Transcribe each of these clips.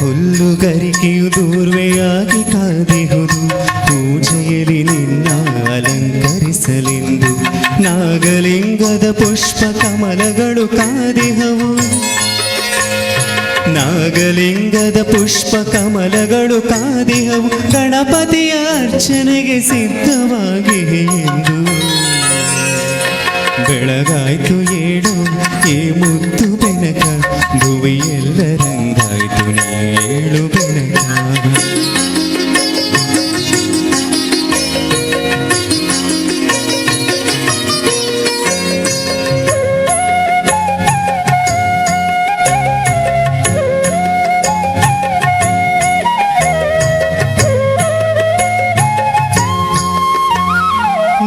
ಹುಲ್ಲುಗರಿಕೆಯು ದೂರ್ವೆಯಾಗಿ ಕಾದಿಹುದು, ಪೂಜೆಯಲ್ಲಿ ನಿನ್ನ ಅಲಂಕರಿಸಲೆಂದು. ನಾಗಲಿಂಗದ ಪುಷ್ಪ ಕಮಲಗಳು ಕಾದಿಹವು, ನಾಗಲಿಂಗದ ಪುಷ್ಪ ಕಮಲಗಳು ಕಾದಿಹವು. ಗಣಪತಿಯ ಅರ್ಚನೆಗೆ ಸಿದ್ಧವಾಗಿ ಎಂದು ಬೆಳಗಾಯ್ತು ಏಳು ಏ ಮುದ್ದು ಬೆನಕ, ಭುವಿಯೆಲ್ಲ ರಂಗಾಯ್ತು ಏಳು ಬೆನಕ.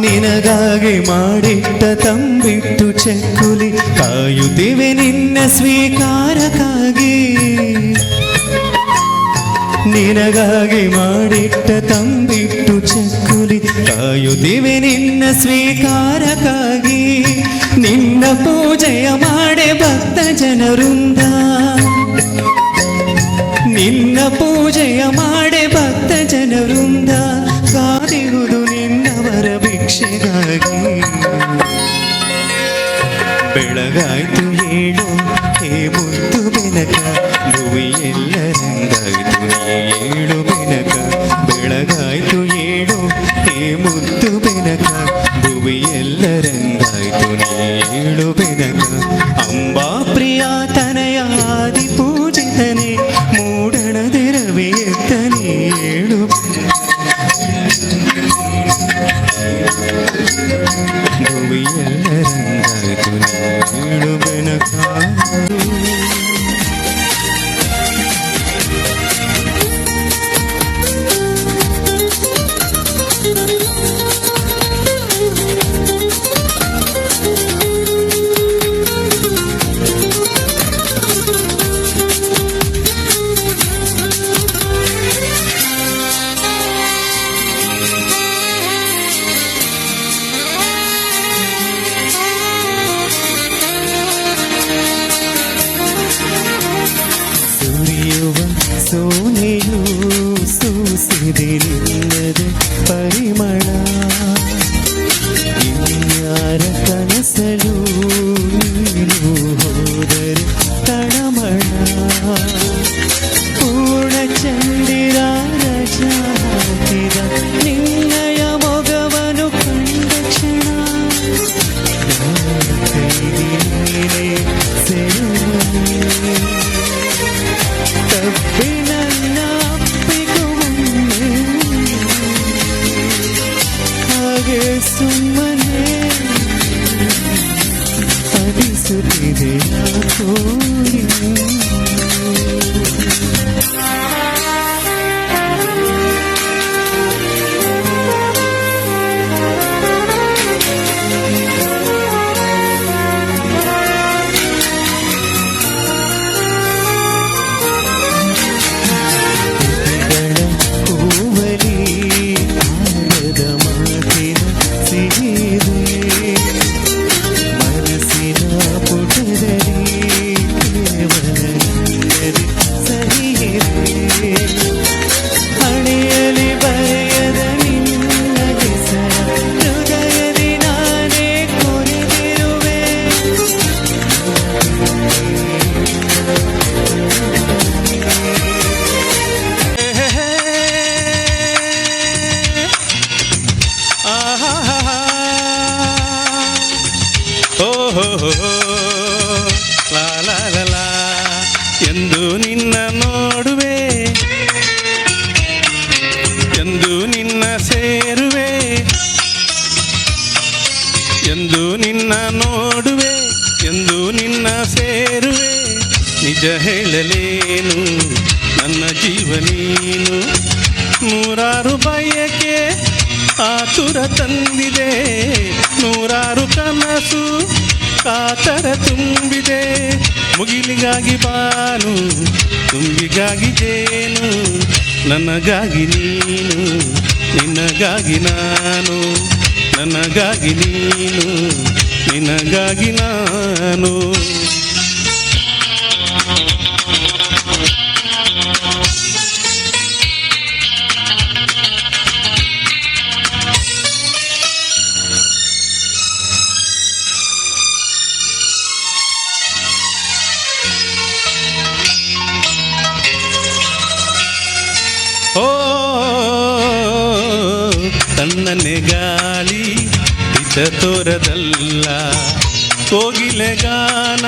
ನಿನಗಾಗಿ ಮಾಡಿಟ್ಟ ತಂಬಿಟ್ಟು ಚಕ್ಕುಲಿ, ಕಾಯುತ್ತಿವೆ ನಿನ್ನ ಸ್ವೀಕಾರಕ್ಕಾಗಿ. ನಿನಗಾಗಿ ಮಾಡಿಟ್ಟ ತಂಬಿಟ್ಟು ಚಕ್ಕುಲಿ, ಕಾಯುತ್ತಿವೆ ನಿನ್ನ ಸ್ವೀಕಾರಕ್ಕಾಗಿ. ನಿನ್ನ ಪೂಜೆಯ ಮಾಡೆ ಭಕ್ತ ಜನವೃಂದ, ನಿನ್ನ ಪೂಜೆಯ ಮಾಡೆ ಭಕ್ತ ಜನವೃಂದ. ಕಾದಿರುವುದು ನಿನ್ನವರ ಭಿಕ್ಷೆಗಾಗಿ. ಬೆಳಗಾಯ್ತು ಏಳು ಹೇ ಮುದ್ದು ಬೆನಕ, ಭುವಿಯೆಲ್ಲ ರಂಗಾಯ್ತು ಏಳು ಬೆನಕ. ಬೆಳಗಾಯ್ತು ಏಳು ಹೇ ಮುದ್ದು ಬೆನಕ, ಭುವಿಯೆಲ್ಲ ರಂಗಾಯ್ತು ಏಳು ಬೆನಕ. ಅಂಬಾ ಪ್ರಿಯ ತನಯ ಆದಿ ಪೂಜಿತನೆ, ಮೂಡಣದಿರವಿ ಎತ್ತನೆ ಏಳು. ಭುವಿಯೆಲ್ಲ ರಂಗಾಯ್ತು ಏಳು ಬೆನಕ. ಸೋನೆಯು ಸೂಸಿದೆ ನಿನ್ನದ ಪರಿಮಳ, ಇನ್ಯಾರ ಕನಸಲು ನೀನು ಹೋದರೆ ತಳಮಳ. ಪೂರ್ಣ ಚಂದಿರ ರಜ ಹಾಕಿದ ನಿನ್ನಯ ಮೊಗವನು ಕಂಡ ಕ್ಷಣ, ನೀನೇ ಸೆರೆ ತಪ್ಪಿನನ್ನ ಅಪ್ಪಿಕೊಮ್ಮೆ, ಹಾಗೆ ಸುಮ್ಮನೆ ಅನಿಸುತ್ತಿದೆ ಯಾಕೋ. ಲಾ ಲಾ ಲಾ ಲಾ ಎಂದು ನಿನ್ನ ನೋಡುವೆ, ಎಂದು ನಿನ್ನ ಸೇರುವೆ, ಎಂದು ನಿನ್ನ ನೋಡುವೆ, ಎಂದು ನಿನ್ನ ಸೇರುವೆ. ನಿಜ ಹೇಳಲೇನು ನನ್ನ ಜೀವ ನೀನು, ನೂರಾರು ಬಯಕೆ ಆತುರ ತಂದಿದೆ, ನೂರಾರು ಕನಸು ಕಾತರ ತುಂಬಿದೆ. ಮುಗಿಲಿಗಾಗಿ ಬಾನು, ತುಂಬಿಗಾಗಿ ಜೇನು, ನನಗಾಗಿ ನೀನು, ನಿನಗಾಗಿ ನಾನು, ನನಗಾಗಿ ನೀನು, ನಿನಗಾಗಿ ನಾನು. ಹಿತ ತೋರದಲ್ಲ. ಕೋಗಿಲೆ ಗಾನ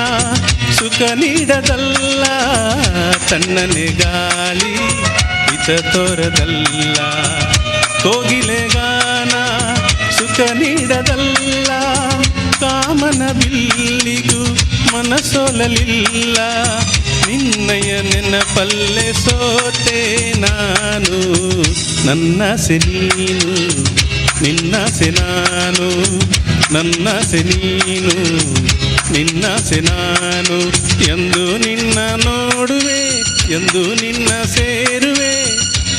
ಸುಖ ನೀಡದಲ್ಲ, ತಣ್ಣನೆ ಗಾಳಿ ಹಿತ ತೋರದಲ್ಲ. ಕೋಗಿಲೆ ಗಾನ ಸುಖ ನೀಡದಲ್ಲ, ಕಾಮನ ಬಿಲ್ಲಿಗೂ ಮನಸೋಲಲಿಲ್ಲ. ನಿನ್ನಯ ನೆನಪಲ್ಲೆ ಸೋತೆ ನಾನು, ನನ್ನಾಸೆ ನೀನು ನಿನ್ನಾಸೆ ನಾನು, ನನ್ನಾಸೆ ನೀನು ನಿನ್ನಾಸೆ ನಾನು. ಎಂದು ನಿನ್ನ ನೋಡುವೆ, ಎಂದು ನಿನ್ನ ಸೇರುವೆ,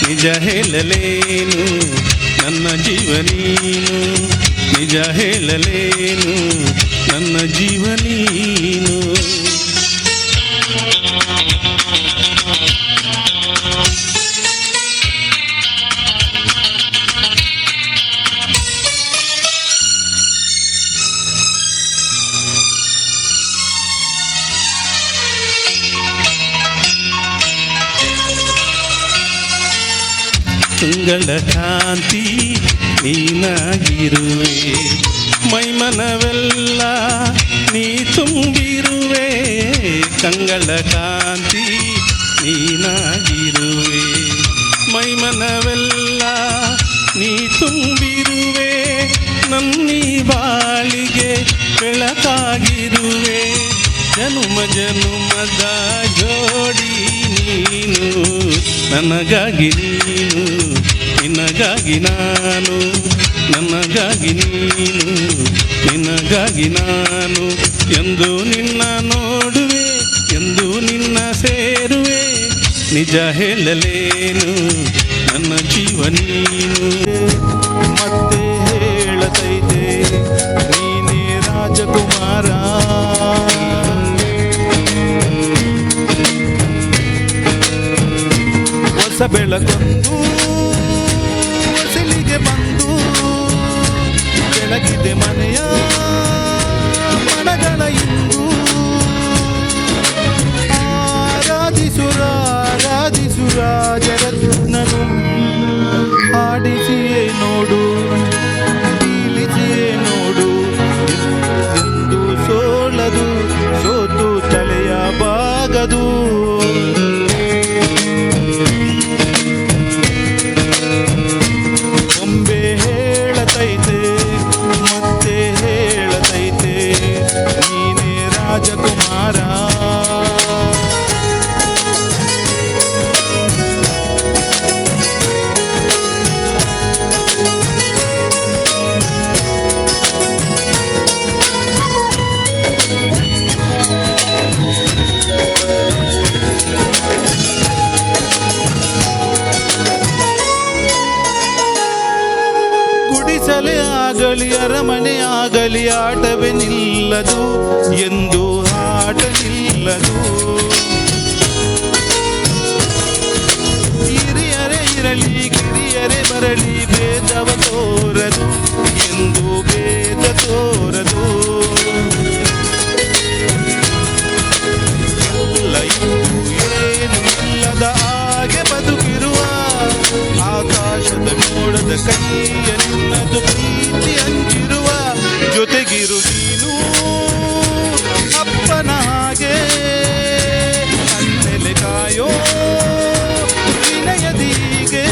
ನಿಜ ಹೇಳಲೇನು ನನ್ನ ಜೀವ ನೀನು, ನಿಜ ಹೇಳಲೇನು ನನ್ನ ಜೀವ ನೀನು. ತಿಂಗಳ ಕಾಂತಿ ನೀನಾಗಿರುವೆ, ಮೈಮನವೆಲ್ಲ ನೀ ತುಂಬಿರುವೆ. ಕಂಗಳ ಕಾಂತಿ ನೀನಾಗಿರುವೆ, ಮೈಮನವೆಲ್ಲ ನೀ ತುಂಬಿರುವೆ. ನನ್ನೀ ಬಾಳಿಗೆ ಬೆಳಕಾಗಿರುವೆ, ಜನುಮ ಜನುಮದ ಜೋಡಿ ನೀನು. ನನಗಾಗಿ ನೀನು, ನಿನಗಾಗಿ ನಾನು, ನನಗಾಗಿ ನೀನು, ನಿನಗಾಗಿ ನಾನು. ಎಂದು ನಿನ್ನ ನೋಡುವೆ, ಎಂದು ನಿನ್ನ ಸೇರುವೆ, ನಿಜ ಹೇಳಲೇನು ನನ್ನ ಜೀವ ನೀನು. ಮತ್ತೆ ಹೇಳತೈತೆ ನೀನೇ ರಾಜಕುಮಾರ, ಹೊಸ ಬೆಳಕೊಂದು ಹೊಸಲಿಗೆ ಬಂದು ಬೆಳಗಿದೆ ಮನೆಯ ಮನಗಳ ಇಂದು. ಆರಾಧಿಸುರ ಜಗನ್ನನು, ಹಾಡಿಸಿಯೇ ನೋಡು ಬೀಳಿಸಿಯೇ ನೋಡು, ಎಂದು ಸೋಲದು ಸೋತು ತಲೆಯ ಬಾಗದು. ಬೊಂಬೆ ಹೇಳತೈತೆ ಮತ್ತೆ ಹೇಳತೈತೆ ನೀನೇ ರಾಜಕುಮಾರ. ಗುಡಿಸಲೇ ಆಗಲಿ ಅರಮನೆ ಆಗಲಿ ಆಟವೇ ನಿಲ್ಲದು, ಎಂದು ಆಟ ನಿಲ್ಲದು. ಹಿರಿಯರೇ ಇರಲಿ ಕಿರಿಯರೇ ಬರಲಿ ಭೇದವ ತೋರದು, ಎಂದು ಭೇದ ತೋರದು. ಎಲ್ಲ ಏನು ಇಲ್ಲದ ಹಾಗೆ ಬದುಕಿರುವ ಆಕಾಶದ ಮೋಡದ ಕೈಯ ನಿನ್ನದು ಪ್ರೀತಿ ಹಂಚಿರುವ. ಜೊತೆಗಿರು ನೀನು ಅಪ್ಪನ ಹಾಗೆ, ಕಣ್ಣೆಲೆ ಕಾಯೋ ವಿನಯದೀಗೆ.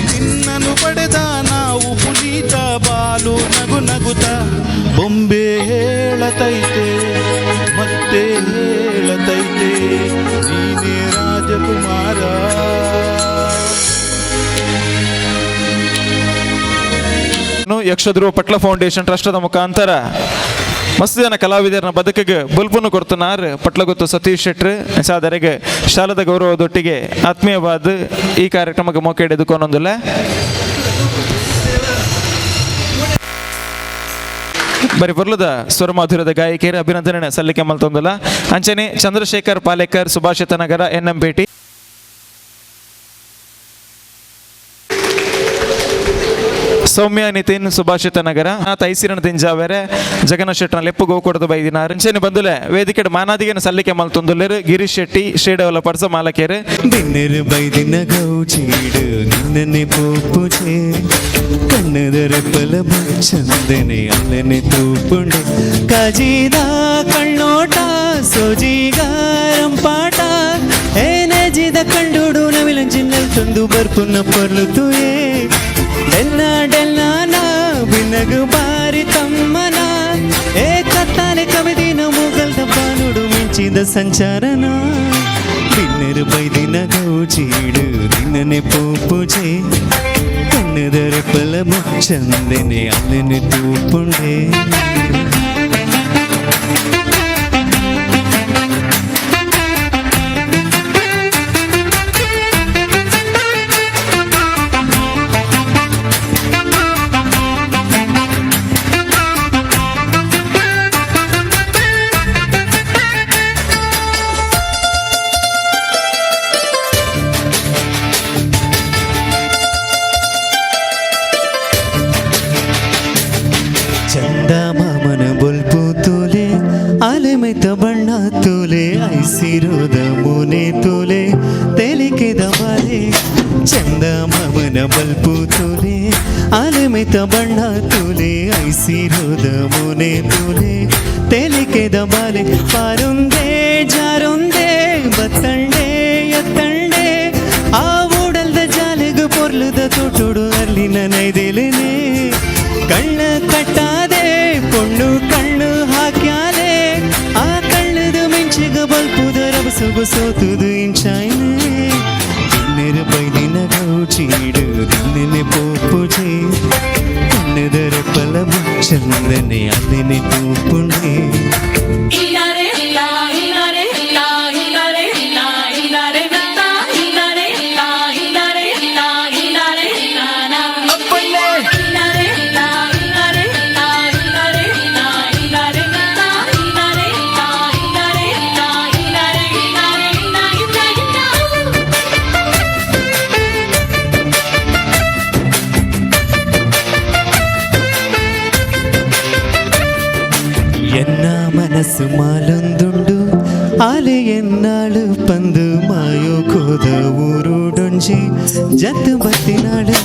ನಿನ್ನನ್ನು ಪಡೆದ ನಾವು ಪುನೀತ ಬಾಲು ನಗು ನಗುತ್ತ. ಬೊಂಬೆ ಹೇಳತೈತೆ ಮತ್ತೆ ಹೇಳತೈತೆ ನೀನೇ ರಾಜಕುಮಾರ. ಯಕ್ಷಧ್ರುವ ಪಟ್ಲ ಫೌಂಡೇಶನ್ ಟ್ರಸ್ಟದ ಮುಖಾಂತರ ಮಸ್ತ್ ಜನ ಕಲಾವಿದರನ್ನ ಬದುಕಿಗೆ ಬಲ್ಪನ್ನು ಕೊಡ್ತನಾರ್ ಪಟ್ಲಗೊತ್ತು ಸತೀಶ್ ಶೆಟ್ರ್ ಸಾದರೆಗೆ ಶಾಲದ ಗೌರವದೊಟ್ಟಿಗೆ ಆತ್ಮೀಯವಾದ ಈ ಕಾರ್ಯಕ್ರಮಕ್ಕೆ ಮೌಕೆ ಹಿಡಿದುಕೊಂಡೊಂದಿಲ್ಲ. ಬರೀ ಬರ್ಲದ ಸ್ವರಮಾಧುರ್ಯದ ಗಾಯಕಿಯರ ಅಭಿನಂದನೆ ಸಲ್ಲಿಕೆ ಮಲ್ತೊಂದಿಲ್ಲ. ಅಂಚನೆ ಚಂದ್ರಶೇಖರ್ ಪಾಲೇಕರ್, ಸುಭಾಷಿತ ನಗರ, NM ಪೇಟೆ. ಸೌಮ್ಯ ನಿತಿನ್ ಸುಭಾಷಿತ ನಗರ ತೈಸಿರಣ ತಿಂಜಾವೇರೆ ಜಗನ ಶೆಟ್ಟನ ಲೆಪ್ಪು ಗೋಕೊಡದು ಬೈದಿನಾರು ಅಂಚೆನೆ ಬಂದುಲೆ ವೇದಿಕೆ ಮಾನಾದಿಗೆನ ಸಲ್ಲಿಕೆ ಮಲ್ತೊಂದುಲ್ಲೆರು ಗಿರೀಶ್ ಶೆಟ್ಟಿ ಶ್ರೀ ಡೆವಲಪರ್ಸ್ ಮಾಲಕೇರು ಬಿನ್ನೆರು ಬೈದಿನ ಗೌಚೀಡು ನಿನ್ನನೆ ಪೋಪುಚೆ ಕಣ್ಣದರಪ್ಪಲ ಚಂದನೆ ಅಲ್ಲನೆ ತೂಪುಂಡೆ ಕಾಜಿದ ಕಣ್ಣೋಟ ಸೋಜಿಗಾರಂಪಾಟ ಏನೆಜಿದ ಕಂಡುಡು ನವಿಲಂಚಿನಲ್ ತಂದು ಬರ್ಪುನ್ನ ಪರ್ಲುತುಯೇ ಡೆಲ್ಲ ಡೆಲ್ಲಾನ ಬಿನಗು ಬಾರಿ ತಮ್ಮನ ಏ ಕತ್ತಾಲೆ ಕವಿದಿನ ಮುಗಲ್ದ ಬಾನುಡು ಮಿಂಚಿದ ಸಂಚಾರನ ಬಿನ್ನೆರು ಬೈದಿನ ಗೌಚೀಡು ನಿನ್ನನೆ ಪೋಪುಜೆ ಕಣ್ಣದರ ಪಲ ಮುಚ್ಚಂದನೆ ಅಲ್ಲನೆ ತೂಪುಂಡೆ ಚಂದ ಮಾಮನ ಬೊಲ್ಪು ತೋಲೆ ಆಲೆಮೆತ ಬಣ್ಣ ತೋಲೆ ಐಸಿರೋದ ಮುನೆ ತೋಲೆ ತೆಲಿಕೆದ ಬಾಲೆ ಚಂದ ಮಾಮನ ಬಲ್ಪು ತೋಲೆ ಆಲೆಮೆತ ಬಣ್ಣ ತೋಲೆ ಐಸಿರೋದ ಮುನೆ ತೋಲೆ ತೆಲಿಕೆದ ಬಾಲೆ ಪಾರೊಂದೆ ಜಾರೊಂದೆ ಬತ್ತಂಡೆ ಎತ್ತಂಡೆ ಆ ಓಡಲ್ದ ಜಾಲೆಗು ಪೊರ್ಲುದ ತೊಟ್ಟುಡು ಅಲ್ಲಿನ ನೈದೆಲೆನೆ ಕಣ್ಣ ಕಟ್ಟಾದೆ ಪೊಣ್ಣು ಕಣ್ಣು ಹಾಕ್ಯಾಲೆ ಆ ಕಣ್ಣದ ಮಿಂಚಿಗ ಬಲ್ಪುದ ರಭಸಗು ಸೋತುದು ಇಂಚಾಯ್ನೆ ಇನ್ನೆರು ಬೈದಿನ ಗೌಚೀಡು ದಿನ್ನೆನೆ ಪೋಪುಜೆ ಕಣ್ಣದರ ಪಲ ಚಂದನೆ ಅಲ್ಲೆನೆ ತೂಪುಂಡೆ ಎನ್ನ ಮನಸ್ಸು ಮಾಲೊಂದುಂಡು ಆಲೆ ಎನ್ನಾಳು ಪಂದು ಮಾಯೋ ಕೋದ ಊರುಡೊಂಜಿ ಜತ್ತು ಬತ್ತಿನಾಳು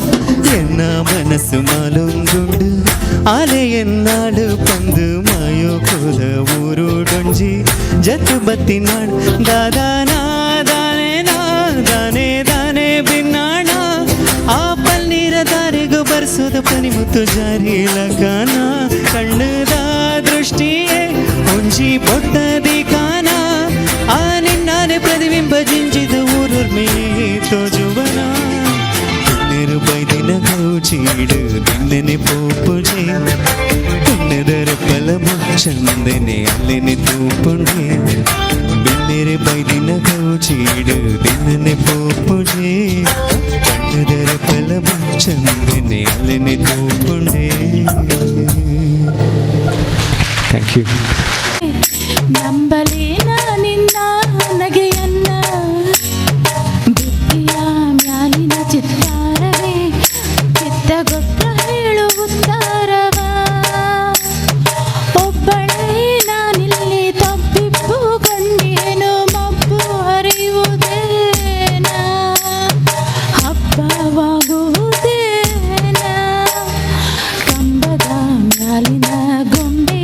ಎನ್ನ ಮನಸ್ಸು ಮಾಲೊಂದುಂಡು ಆಲೆ ಎನ್ನಾಳು ಪಂದು ಮಾಯೋ ಕೋದ ಊರುಡೊಂಜಿ ಜತ್ತು ಬತ್ತಿನಾಳು ದಾದಾನ ದಾನೇನಾ ದಾನೆ ದಾನೆ ಬಿನ್ನಾಣ ಆ ಪನ್ನೀರ ದಾರಿಗೂ ಬರ್ಸೋದ ಪನಿಮುತ್ತು ಜಾರಿ ಲಗಾನ ಕಣ್ಣದ ದೃಷ್ಟಿಯೇ ಒಂಜಿ ಪೊಟ್ಟದಿ ಕಾನ ಆ ನಿನ್ನಾನೆ ಪ್ರತಿಬಿಂಬ ಜಿಂಜಿದ ಊರುರ್ಮೆ ತೋಜುವನ ಕಣ್ಣೆರು ಬೈದಿನ ಗೌಚೀಡು ನಿನ್ನೆನೆ ಪೋಪುಜೆ ಕಣ್ಣದರ ಪಲ ಮುಚ್ಚಂದನೆ ಅಲ್ಲೆನೆ ತೂಪುಂಡೆ ಬೆನ್ನೆರೆ ಬೈದಿನ ಗೌಚೀಡು ನಿನ್ನೆನೆ ಪೋಪುಜೆ ಕಣ್ಣದರ ಪಲ ಮುಚ್ಚಂದನೆ ಅಲ್ಲೆನೆ ತೂಪುಂಡೆ. Thank you. ನಂಬಲೇನ ನಿನ್ನ ನಗೆಯನ್ನ ಬಿಟ್ಟಿಯ ಮ್ಯಾಲಿನ ಚಿತ್ತಾರವೇ ಚಿತ್ತಗೊತ್ತ ಹೇಳುತ್ತಾರವ ಒಬ್ಬಳೇ ನಾನಿಲ್ಲಿ ತಪ್ಪಿಪ್ಪು ಕಂಡೇನು ಮಬ್ಬು ಹರಿಯುವುದೇನ ಹಬ್ಬವಾಗುವುದೇನ ಕಂಬದ ಮ್ಯಾಲಿನ ಗೊಂಬೆ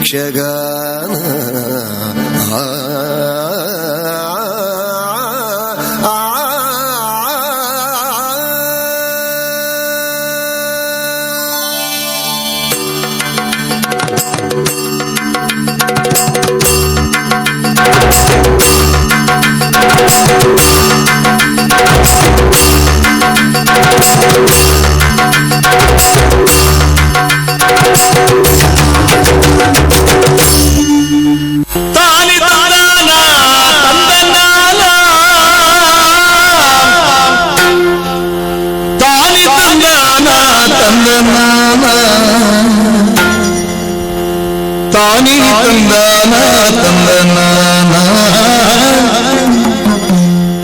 ಯಕ್ಷಗಾನ ತಾನಿ ತಂದಾನ ತಂದನಾನ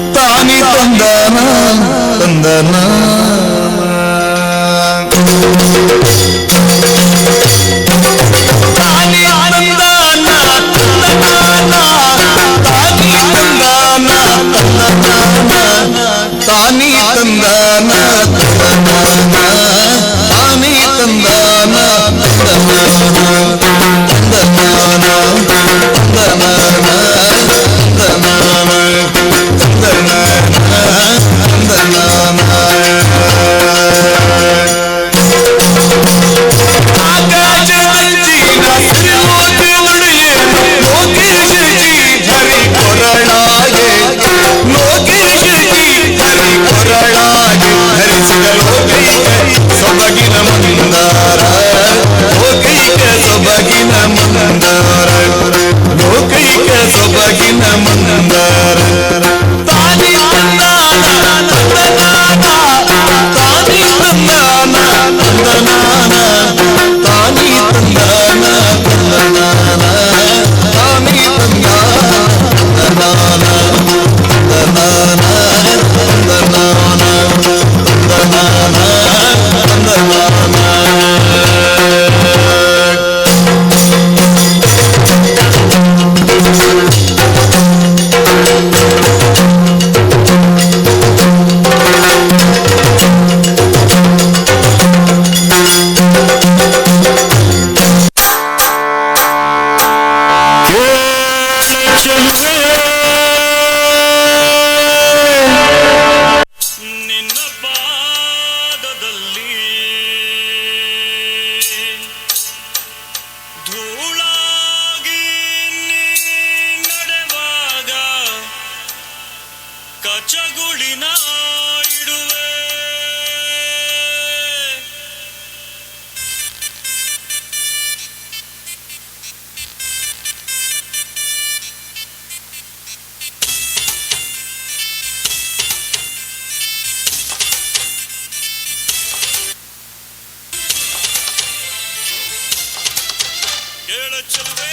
ತಾನಿ ತಂದಾನ ತಂದನ ತಾನಿ ತಂದಾನ ತಂದನಾನ ತಾನಿ ತಂದಾನ ತಂದನಾನ ತಾನಿ ತಂದಾನ ತಂದನಾನ ತಾನಿ ತಂದಾನ ಸೊಬಗಿನ ಮಂದಾರ ಲೋಕೈಕ ಸೊಬಗಿನ ಮಂದಾರ ಲೋಕೈಕ ಸೊಬಗಿನ ಮಂದಾರ ತಾನಿ ತಂದಾನ ತಂದನಾನ ತಾನಿ ತಂದಾನ ತಂದನಾನ ತಾನಿ ತಂದಾನ ತಂದನಾನ ತಾನಿ ತಂದಾನ ತಂದನಾನ ತಂದನಾನ ತಂದನಾನ ತಂದನಾನ ಕಚಗುಳಿನ ಇಡುವೆ ಕೇಳ ಚೆಲುವೆ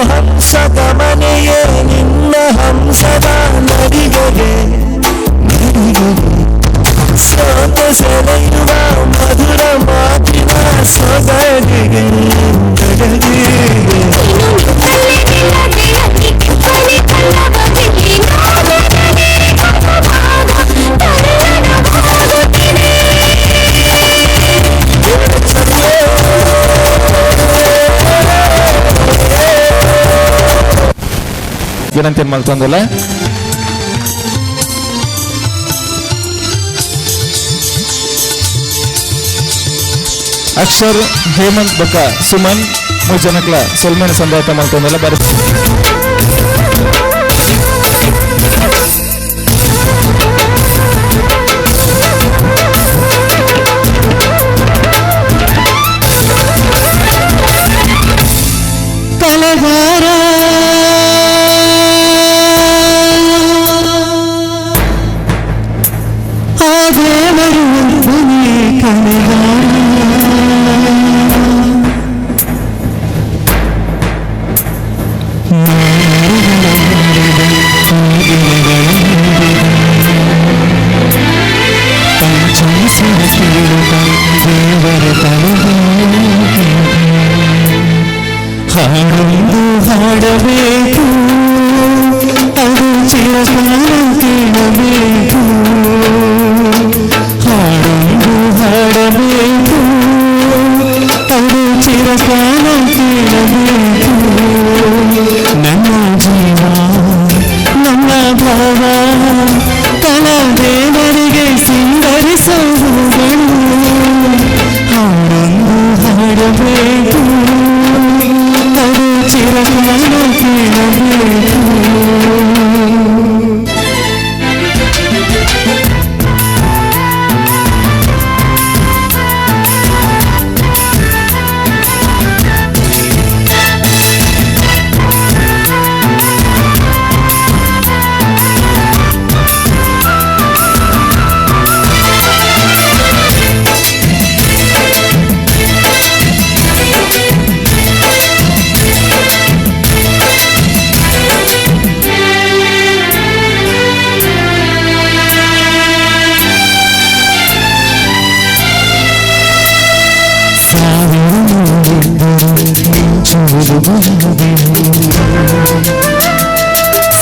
ಹಂಸದ ಮನೆಯೇ ನಿನ್ನ ಹಂಸದ ನಡಿಗೆಗೆ ಸೋತ ಸೆಳೆಯುವ ಮಧುರ ಮಾತಿನ ಸೊಗಡಿಗೆ ವಿನಂತಿ ಮಾಡ್ತಂದಲ್ಲ ಅಕ್ಷರ್ ಹೇಮಂತ್ ಬಕ್ಕ ಸುಮನ್ ಮೂರು ಜನಕ್ಲ ಸೊಲ್ಮೇನ ಸಂದಾಯತ ಮಾಡ್ತಂದಲ್ಲ ಬರುತ್ತೆ ಚಿರಕಾಲ ಕೇಳಬೇಕು, ಹಾಡೊಂದು ಹಾಡಬೇಕು, ಅದು ಚಿರಕಾಲ ಕೇಳಬೇಕು. ನನ್ನ ಜೀವ ನನ್ನ ಭಾವ ಕಲಾದೇವರಿಗೆ ಸಿಂಗರಿಸುವುಗಳು, ಹಾಡೊಂದು ಹಾಡಬೇಕು, ಅದು ಚಿರಕಾಲ ಕೇಳಬೇಕು.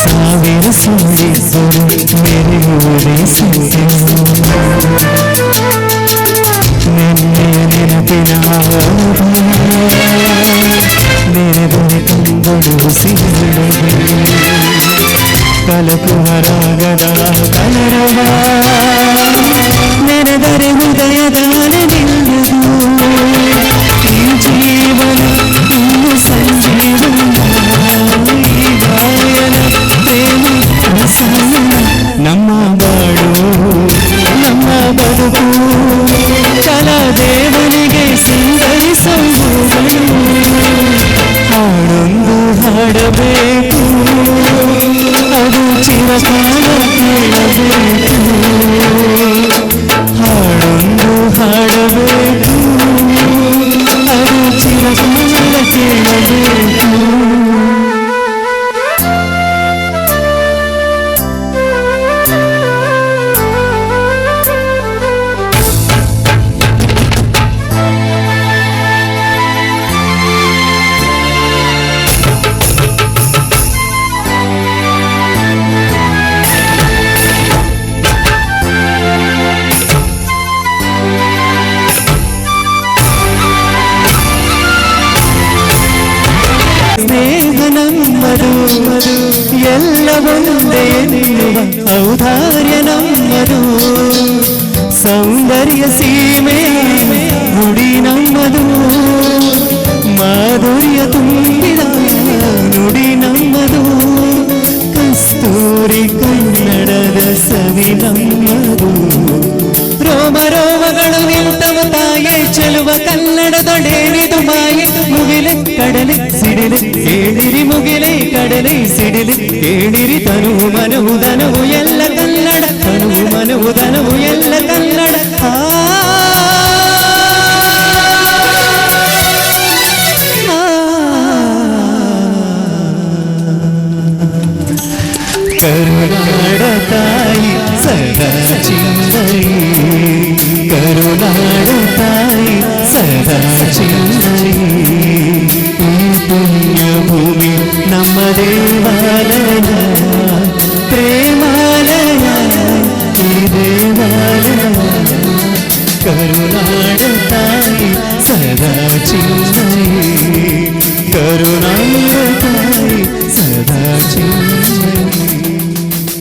ಸಾವಿರ ಸುಳಿಸಲು ಮೆರೆಯುವುದೇ ಸತ್ಯ, ನಿನ್ನೆಯ ನೆನಪಿನ ನೆನೆದರೆ ಕಂಬಳು ಸಿಗಲುವೆ, ಕಲಕುವ ರಾಗದ ಕಲರವ ನೆನೆದರೆ ಹೃದಯದ ನಿಲ್ಲದು. ಈ ಜೀವನ ಇನ್ನು ಸಂಜೀವನ, ಈ ಗಾಯನ ಪ್ರೇಮ ರಸಾಯನ, ನಮ್ಮ ಬಾಳು ನಮ್ಮ ಬದುಕು ಕಲಾದೇವನಿಗೆ ಸಿಂಗರಿಸುವುಗಳು, ಹಾಡೊಂದು ಹಾಡಬೇಕು, ಅದು ಚಿರಕಾಲ ಕೇಳಬೇಕು, ಹಾಡೊಂದು ಹಾಡಬೇಕು, ಅದು ಚಿರಕಾಲ ಕೇಳಬೇಕು. ಸ್ನೇಹ ನಮ್ಮದು ಎಲ್ಲ ಒಂದೇ ಎನ್ನುವ ಔದಾರ್ಯ ನಮ್ಮದು, ಸೌಂದರ್ಯ ಸೀಮೆ ನುಡಿ ನಮ್ಮದು, ಮಾಧುರ್ಯ ತುಂಬಿದ ನುಡಿ ನಮ್ಮದು, ಕಸ್ತೂರಿ ಕನ್ನಡದ ಸವಿ ನಮ್ಮದು, ರೋಮ ರೋಮಗಳು ನಿಂತವ ತಾಯೇ ಚೆಲುವ ಕನ್ನಡದೊಡೇನಿದು ಮಾಯೆ, ಮುಗಿಲೆ ಕಡಲೆ ಸಿಡಿಲೆ ಹೇಳಿರಿ, ಮುಗಿಲೆ ಕಡಲೆ ಸಿಡಿಲೆ ಹೇಳಿರಿ, ತನುವು ಮನವು ದನವು ಎಲ್ಲ ಕನ್ನಡ, ತನುವು ಮನವು ದನವು ಎಲ್ಲ ಕನ್ನಡ. ಕರುನಾಡ ತಾಯಿ ಸದಾ ಚಿಂತೈ, ಕರುನಾಡ ತಾಯಿ ಸದಾ ಚಿಂತೈ, ಈ ಪುಣ್ಯ ಭೂಮಿ ನಮ್ಮ ದೇವಾಲಯ, ಪ್ರೇಮಾಲಯ ಈ ದೇವಾಲಯ, ಕರುನಾಡ ತಾಯಿ ಸದಾ ಚಿಂತೈ.